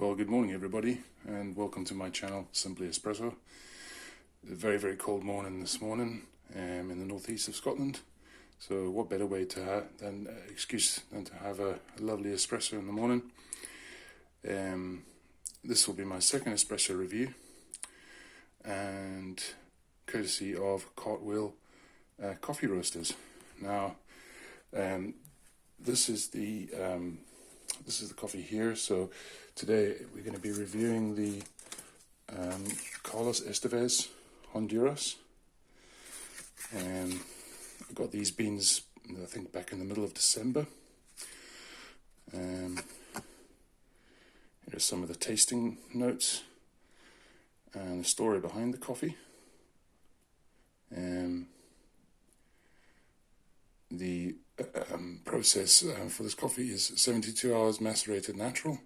Well, good morning everybody, and welcome to my channel, Simply Espresso. A very, very cold morning this morning in the northeast of Scotland. So what better way to than to have a lovely espresso in the morning. This will be my second espresso review, and courtesy of Cartwheel coffee roasters. Now, this is the coffee here. So today we're going to be reviewing the Carlos Estevez Honduras. I got these beans, I think, back in the middle of December. Here's some of the tasting notes and the story behind the coffee. The process for this coffee is 72 hours macerated natural,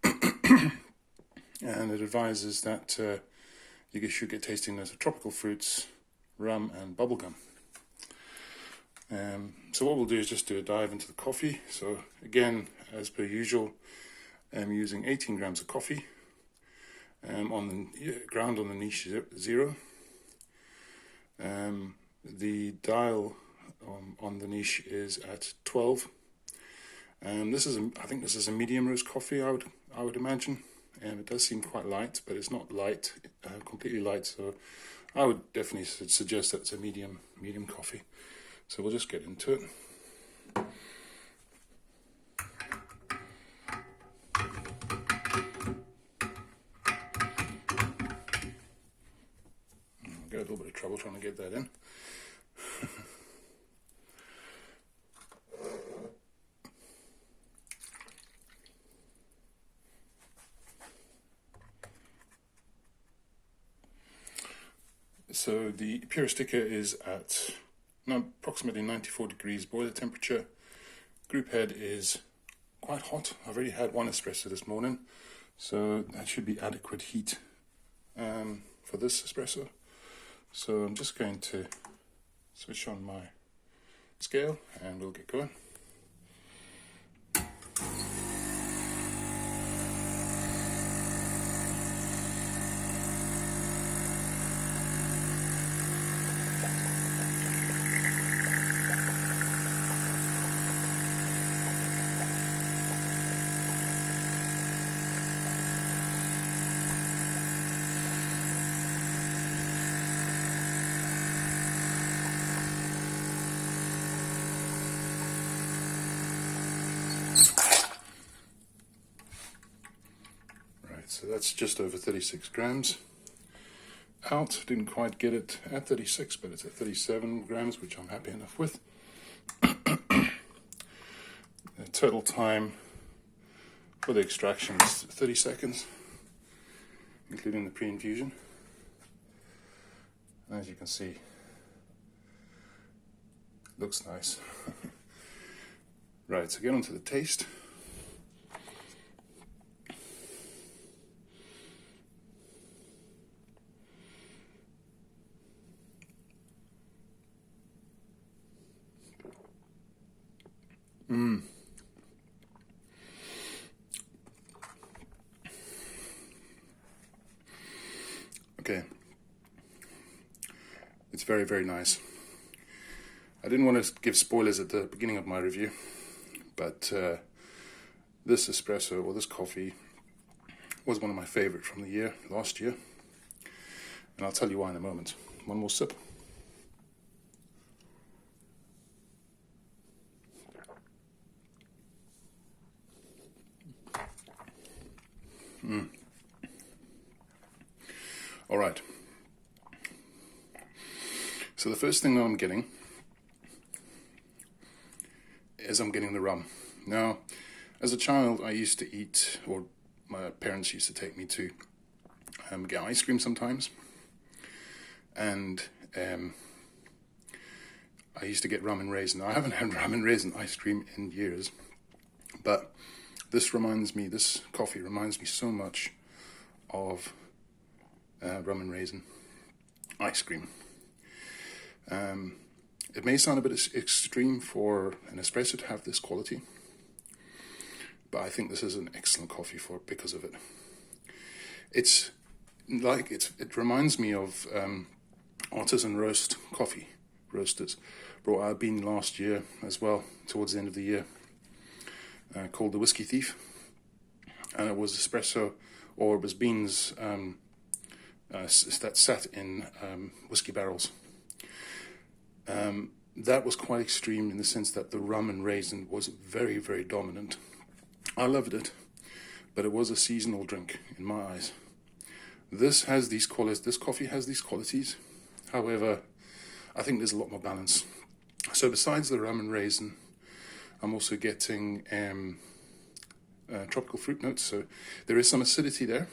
and it advises that you should get tasting notes of tropical fruits, rum and bubblegum. So what we'll do is just do a dive into the coffee. So again, as per usual, I'm using 18 grams of coffee on the ground on the niche 0. The dial on the niche is at 12. I think this is a medium roast coffee. I would imagine, and it does seem quite light, but it's not light, completely light. So I would definitely suggest that it's a medium coffee. So we'll just get into it. I've got a little bit of trouble trying to get that in. So the Puristika is at approximately 94 degrees boiler temperature. Group head is quite hot. I've already had one espresso this morning, so that should be adequate heat for this espresso. So I'm just going to switch on my scale and we'll get going. So that's just over 36 grams out. Didn't quite get it at 36, but it's at 37 grams, which I'm happy enough with. The total time for the extraction is 30 seconds, including the pre-infusion. As you can see, it looks nice. Right, so get on to the taste. Okay, it's very, very nice. I didn't want to give spoilers at the beginning of my review, but this espresso, or this coffee, was one of my favorite from the year, last year, and I'll tell you why in a moment. One more sip. All right. So the first thing that I'm getting is the rum. Now, as a child, I used to eat, or my parents used to take me to get ice cream sometimes, and I used to get rum and raisin. Now, I haven't had rum and raisin ice cream in years, but this coffee reminds me so much of rum and raisin ice cream. It may sound a bit extreme for an espresso to have this quality, but I think this is an excellent coffee because of it. It reminds me of artisan roast coffee roasters. Brought out a bean last year as well, towards the end of the year, called the Whiskey Thief, and it was espresso, or it was beans that sat in whiskey barrels. That was quite extreme in the sense that the rum and raisin was very, very dominant. I loved it, but it was a seasonal drink in my eyes. This coffee has these qualities. However, I think there's a lot more balance. So besides the rum and raisin, I'm also getting tropical fruit notes. So there is some acidity there,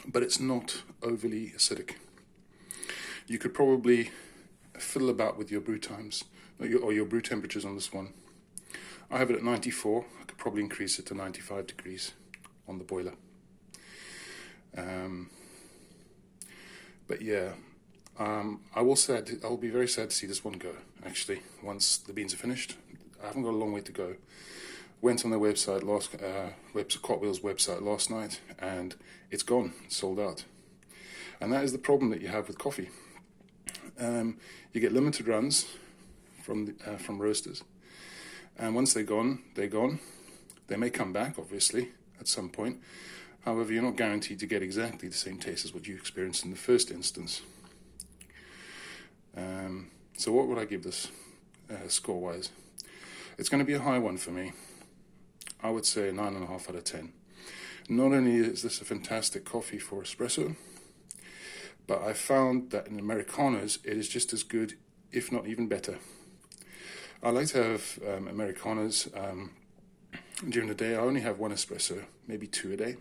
but it's not overly acidic. You could probably fiddle about with your brew times or your brew temperatures on this one. I have it at 94. I could probably increase it to 95 degrees on the boiler. But yeah, I'll be very sad to see this one go, actually, once the beans are finished. I haven't got a long way to go. Went on their website, Cartwheel's website last night, and it's gone, sold out. And that is the problem that you have with coffee. You get limited runs from roasters, and once they're gone, they're gone. They may come back, obviously, at some point. However, you're not guaranteed to get exactly the same taste as what you experienced in the first instance. So what would I give this score-wise? It's going to be a high one for me. I would say 9.5 out of 10. Not only is this a fantastic coffee for espresso, but I found that in Americanos, it is just as good, if not even better. I like to have Americanos during the day. I only have one espresso, maybe 2 a day.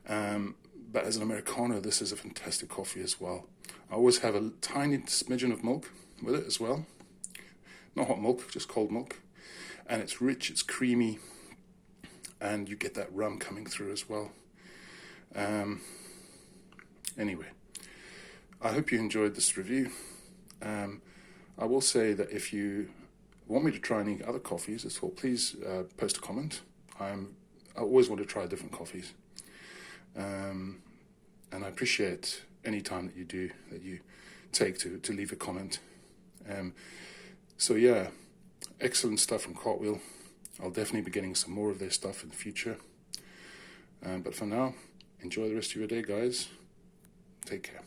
But as an Americano, this is a fantastic coffee as well. I always have a tiny smidgen of milk with it as well. Not hot milk, just cold milk. And it's rich, it's creamy, and you get that rum coming through as well. Anyway, I hope you enjoyed this review. I will say that if you want me to try any other coffees at all, please post a comment. I always want to try different coffees. And I appreciate any time that you take to leave a comment. So yeah, excellent stuff from Cartwheel. I'll definitely be getting some more of their stuff in the future. But for now, enjoy the rest of your day, guys. Take care.